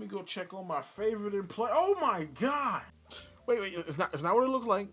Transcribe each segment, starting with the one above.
Let me go check on my favorite and play. Oh my god! Wait, it's not what it looks like.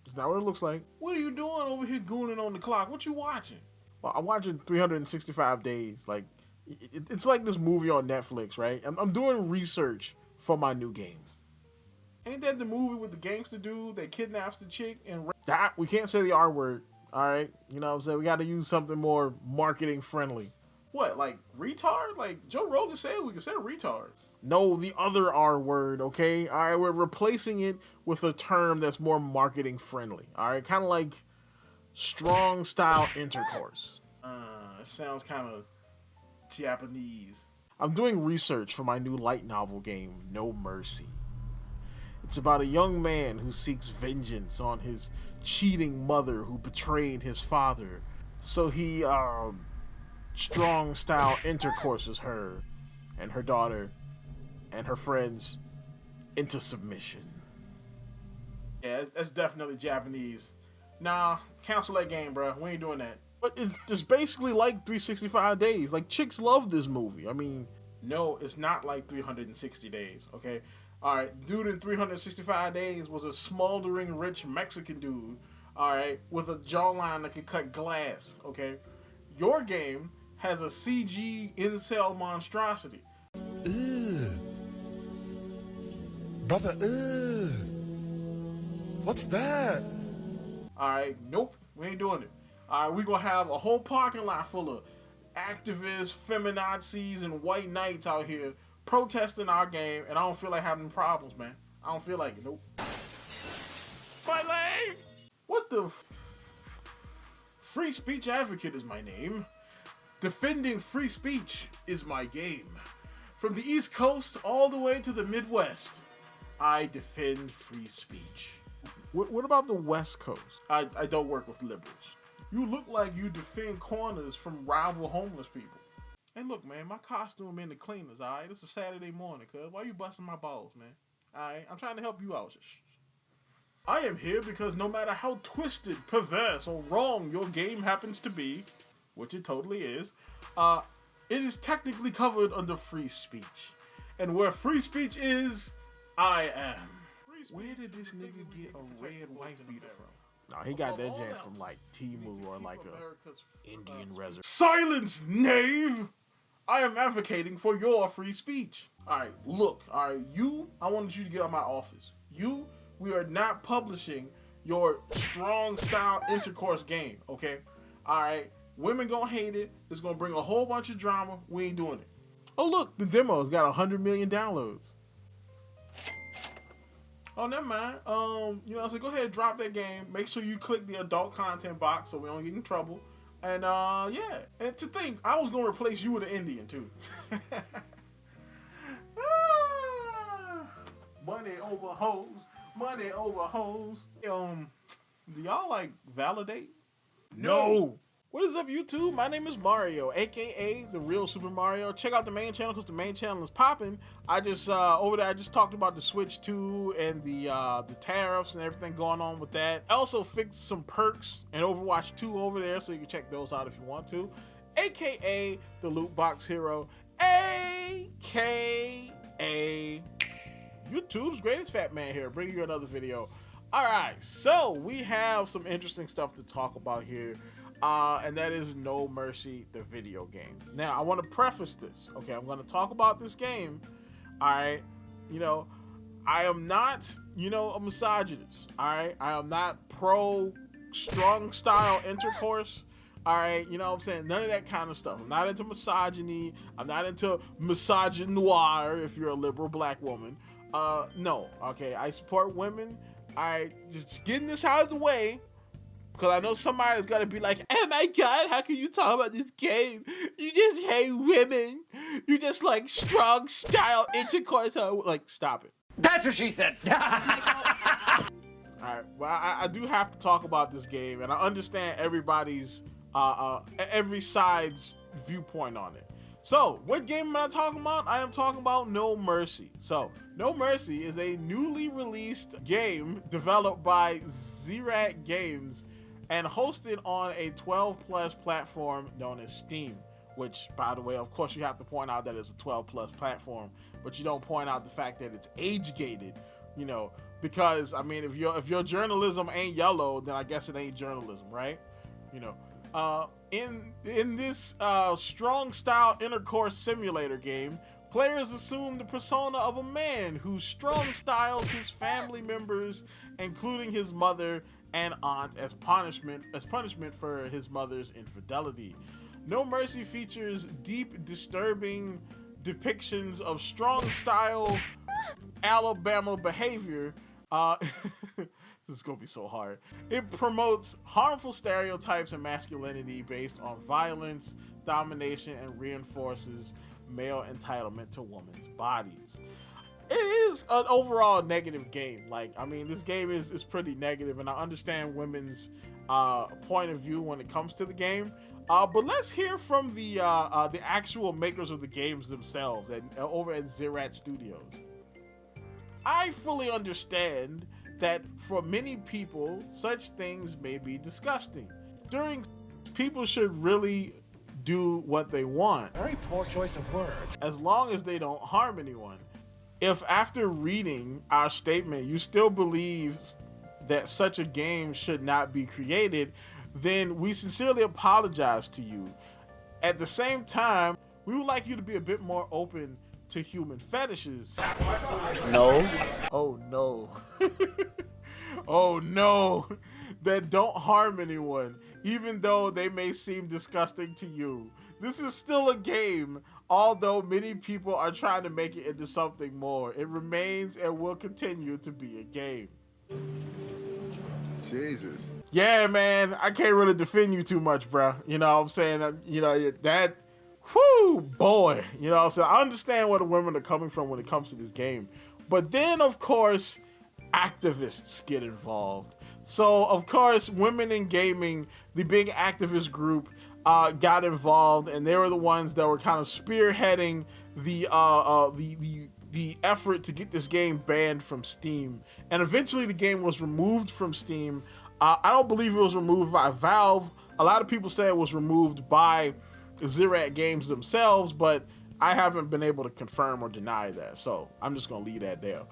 It's not what it looks like. What are you doing over here gooning on the clock? What you watching? Well, I'm watching 365 Days. Like, it's like this movie on Netflix, right? I'm doing research for my new game. Ain't that the movie with the gangster dude that kidnaps the chick and we can't say the R word, all right? You know what I'm saying? We got to use something more marketing friendly. What, like retard? Like Joe Rogan said we can say retard. No, the other R word, okay? All right, we're replacing it with a term that's more marketing friendly. All right, kind of like strong style intercourse. It sounds kind of Japanese. I'm doing research for my new light novel game, No Mercy. It's about a young man who seeks vengeance on his cheating mother who betrayed his father. So he strong style intercourses her and her daughter and her friends into submission. Yeah, that's definitely Japanese. Nah, cancel that game, bro. We ain't doing that. But it's just basically like 365 Days. Like, chicks love this movie. I mean, no, it's not like 360 Days, okay? Alright, dude in 365 Days was a smoldering rich Mexican dude, alright, with a jawline that could cut glass, okay? Your game has a CG incel monstrosity. Ugh. Brother, ugh. What's that? Alright, nope, we ain't doing it. Alright, we gonna have a whole parking lot full of activists, feminazis, and white knights out here protesting our game, and I don't feel like having problems, man. I don't feel like it, nope. My leg! What the Free speech advocate is my name. Defending free speech is my game. From the East Coast all the way to the Midwest, I defend free speech. What about the West Coast? I don't work with liberals. You look like you defend corners from rival homeless people. Hey, look, man, my costume in the cleaners, all right? It's a Saturday morning, cuz. Why you busting my balls, man? All right? I'm trying to help you out. I am here because no matter how twisted, perverse, or wrong your game happens to be, which it totally is, it is technically covered under free speech. And where free speech is, I am. Where did this nigga get a red wife beater from? No, he got that jam from like Temu or like a Indian reservation. Silence, knave! I am advocating for your free speech. Alright, look, alright, I wanted you to get out of my office. We are not publishing your strong style intercourse game, okay? Alright, women gonna hate it. It's gonna bring a whole bunch of drama. We ain't doing it. Oh look, the demo's got 100 million downloads. Oh, never mind. So go ahead and drop that game. Make sure you click the adult content box so we don't get in trouble. And yeah. And to think, I was gonna replace you with an Indian too. Money over hoes. Money over hoes. Do y'all like validate? No. What is up, YouTube? My name is Mario, aka the real Super Mario. Check out the main channel because the main channel is popping. I just over there I just talked about the Switch 2 and the tariffs and everything going on with that. I also fixed some perks in Overwatch 2 over there, so you can check those out if you want to. AKA the Loot Box Hero, AKA YouTube's greatest fat man here, bringing you another video. All right, so we have some interesting stuff to talk about here. And that is No Mercy, the video game. Now, I want to preface this, okay? I'm going to talk about this game, all right? I am not, a misogynist, all right? I am not pro strong style intercourse, all right? You know what I'm saying? None of that kind of stuff. I'm not into misogyny. I'm not into misogynoir if you're a liberal black woman. No, okay? I support women. All right, just getting this out of the way. Because I know somebody's got to be like, oh my God, how can you talk about this game? You just hate women. You just like strong style intercourse. Like, stop it. That's what she said. Alright, well, I do have to talk about this game. And I understand everybody's, every side's viewpoint on it. So, what game am I talking about? I am talking about No Mercy. So, No Mercy is a newly released game developed by Zerat Games and hosted on a 12+ platform known as Steam. which, by the way, of course, you have to point out that it's a 12+ platform, but you don't point out the fact that it's age gated, you know, because I mean, if your journalism ain't yellow, then I guess it ain't journalism, right? You know, in this strong style intercourse simulator game, players assume the persona of a man who strong styles his family members, including his mother and aunt, as punishment for his mother's infidelity. No Mercy features deep, disturbing depictions of strong style Alabama behavior. This is gonna be so hard. It promotes harmful stereotypes and masculinity based on violence, domination, and reinforces male entitlement to women's bodies. It is an overall negative game. Like, I mean, this game is pretty negative, and I understand women's point of view when it comes to the game. But let's hear from the actual makers of the games themselves over at Zerat Studios. I fully understand that for many people, such things may be disgusting. People should really do what they want. Very poor choice of words. As long as they don't harm anyone. If after reading our statement, you still believe that such a game should not be created, then we sincerely apologize to you. At the same time, we would like you to be a bit more open to human fetishes. No. Oh no. Oh no. That don't harm anyone, even though they may seem disgusting to you. This is still a game, although many people are trying to make it into something more. It remains and will continue to be a game. Jesus. Yeah, man, I can't really defend you too much, bro. You know what I'm saying? You know, that, whoo, boy. You know what I'm saying? I understand where the women are coming from when it comes to this game. But then, of course, activists get involved. So, of course, Women in Gaming, the big activist group, got involved, and they were the ones that were kind of spearheading the effort to get this game banned from Steam. And eventually the game was removed from Steam. I don't believe it was removed by Valve. A lot of people say it was removed by Zerat Games themselves, but I haven't been able to confirm or deny that. So I'm just gonna leave that there.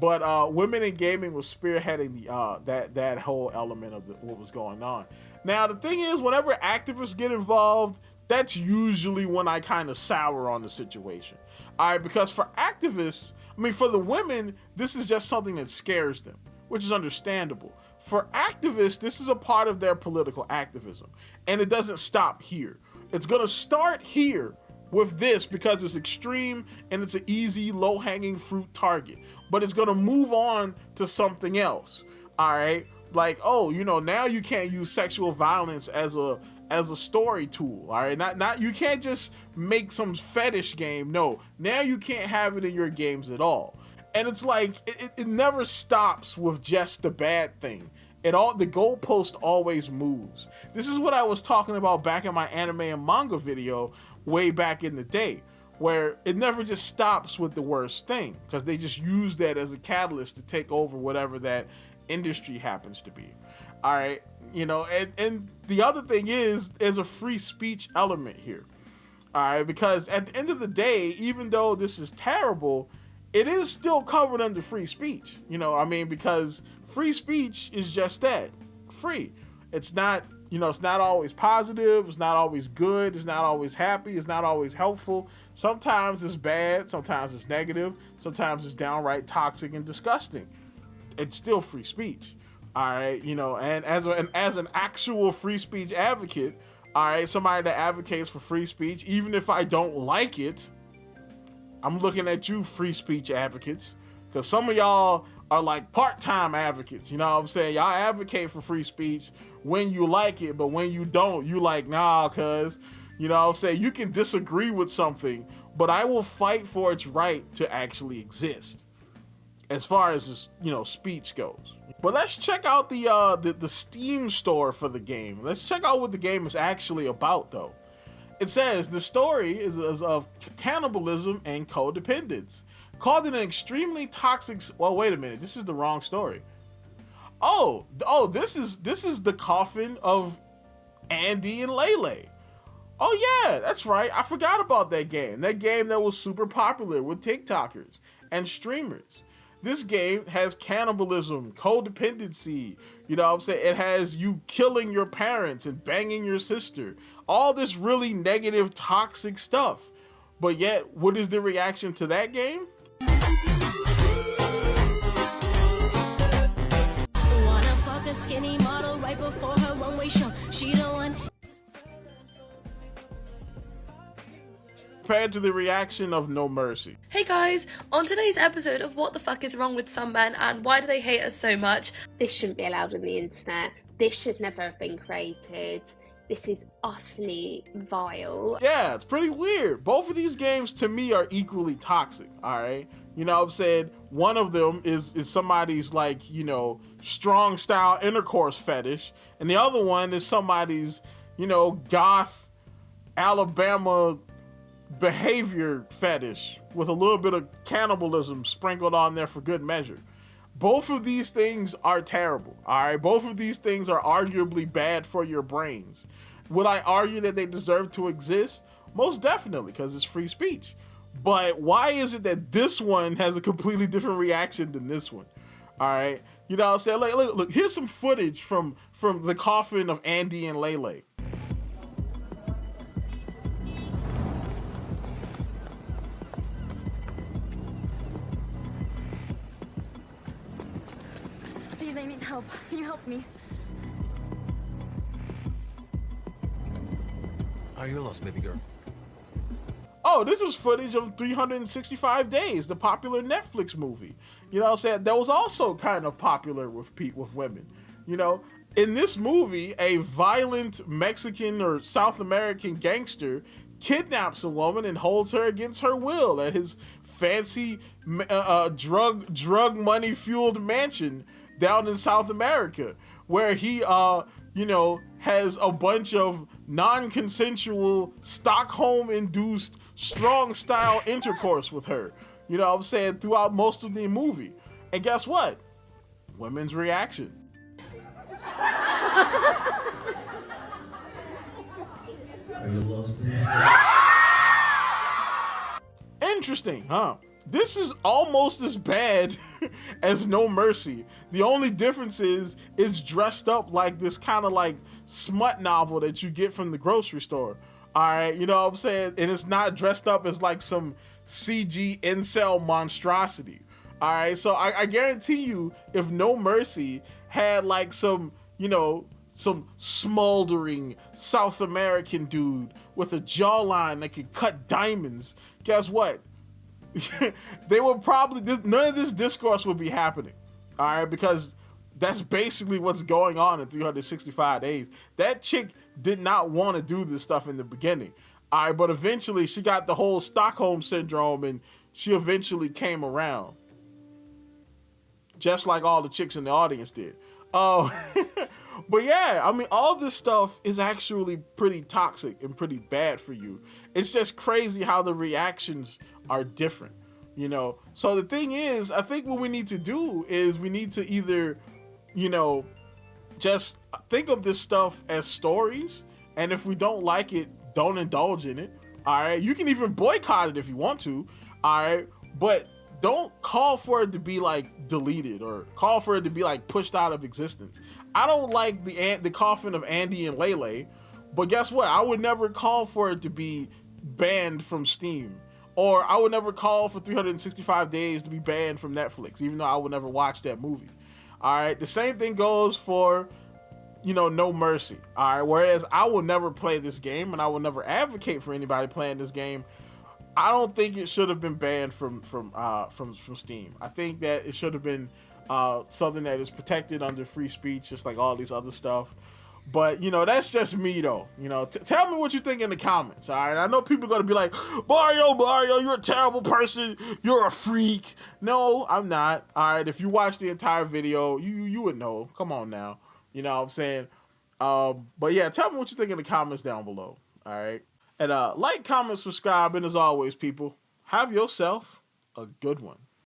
But Women in Gaming was spearheading the that whole element of what was going on. Now the thing is, whenever activists get involved, that's usually when I kind of sour on the situation. All right, because for activists, I mean, for the women, this is just something that scares them, which is understandable. For activists, this is a part of their political activism, and it doesn't stop here. It's gonna start here with this because it's extreme and it's an easy, low-hanging fruit target, but it's gonna move on to something else. All right, like, oh, you know, now you can't use sexual violence as a story tool. All right, not you can't just make some fetish game. No, now you can't have it in your games at all. And it's like it never stops with just the bad thing. The goalpost always moves. This is what I was talking about back in my anime and manga video way back in the day, where it never just stops with the worst thing, because they just use that as a catalyst to take over whatever that industry happens to be. All right, you know, and the other thing is, there's a free speech element here. All right, because at the end of the day, even though this is terrible, it is still covered under free speech. You know, I mean, because free speech is just that, free. It's not, you know, it's not always positive, it's not always good, it's not always happy, it's not always helpful. Sometimes it's bad, sometimes it's negative, sometimes it's downright toxic and disgusting. It's still free speech. All right, you know, and as an actual free speech advocate, all right, somebody that advocates for free speech, even if I don't like it, I'm looking at you, free speech advocates, because some of y'all are like part-time advocates. You know what I'm saying? Y'all advocate for free speech when you like it, but when you don't, you like, nah, cuz, you know what I'm saying? You can disagree with something, but I will fight for its right to actually exist, as far as, you know, speech goes. But let's check out the Steam store for the game. Let's check out what the game is actually about, though. It says the story is of cannibalism and codependence, called an extremely toxic. Well, wait a minute, this is the wrong story. Oh, this is the coffin of Andy and Lele. Oh yeah, that's right. I forgot about that game. That game that was super popular with TikTokers and streamers. This game has cannibalism, codependency. You know what I'm saying? It has you killing your parents and banging your sister. All this really negative, toxic stuff. But yet, what is the reaction to that game? Wanna fuck a skinny model right before her runway show. She don't want. Compared to the reaction of No Mercy. Hey guys, on today's episode of What the Fuck is Wrong with Some Men and Why Do They Hate Us So Much? This shouldn't be allowed on the internet. This should never have been created. This is utterly vile. Yeah, it's pretty weird. Both of these games to me are equally toxic, all right? You know what I'm saying? One of them is somebody's like, you know, strong style intercourse fetish. And the other one is somebody's, you know, goth Alabama behavior fetish with a little bit of cannibalism sprinkled on there for good measure. Both of these things are terrible, all right? Both of these things are arguably bad for your brains. Would I argue that they deserve to exist? Most definitely, because it's free speech. But why is it that this one has a completely different reaction than this one? All right? You know what I'm saying? Look, here's some footage from the coffin of Andy and Lele. Please, I need help. Can you help me? Are you lost, baby girl? Oh, this is footage of 365 Days, the popular Netflix movie. You know what I'm saying? That was also kind of popular with women. You know, in this movie, a violent Mexican or South American gangster kidnaps a woman and holds her against her will at his fancy drug money fueled mansion down in South America, where he you know, has a bunch of non-consensual Stockholm-induced strong style intercourse with her. You know what I'm saying? Throughout most of the movie. And guess what? Women's reaction. Interesting, huh? This is almost as bad as No Mercy. The only difference is it's dressed up like this kind of like smut novel that you get from the grocery store. All right, you know what I'm saying? And it's not dressed up as like some CG incel monstrosity. All right, so I guarantee you, if No Mercy had like some, you know, some smoldering South American dude with a jawline that could cut diamonds, guess what? They would probably, none of this discourse would be happening, all right, because that's basically what's going on in 365 Days. That chick did not want to do this stuff in the beginning, all right, but eventually she got the whole Stockholm syndrome and she eventually came around, just like all the chicks in the audience did. Oh, but yeah, I mean, all this stuff is actually pretty toxic and pretty bad for you. It's just crazy how the reactions are different, you know? So the thing is, I think what we need to do is we need to either, you know, just think of this stuff as stories. And if we don't like it, don't indulge in it. All right. You can even boycott it if you want to. All right. But don't call for it to be like deleted or call for it to be like pushed out of existence. I don't like the coffin of Andy and Lele, but guess what? I would never call for it to be banned from Steam, or I would never call for 365 Days to be banned from Netflix, even though I would never watch that movie. All right. The same thing goes for, you know, No Mercy. All right. Whereas I will never play this game and I will never advocate for anybody playing this game. I don't think it should have been banned from Steam. I think that it should have been something that is protected under free speech, just like all these other stuff. But, you know, that's just me, though. You know, tell me what you think in the comments, all right? I know people are going to be like, Mario, you're a terrible person. You're a freak. No, I'm not. All right, if you watch the entire video, you would know. Come on now. You know what I'm saying? But, yeah, tell me what you think in the comments down below, all right? And like, comment, subscribe, and as always, people, have yourself a good one.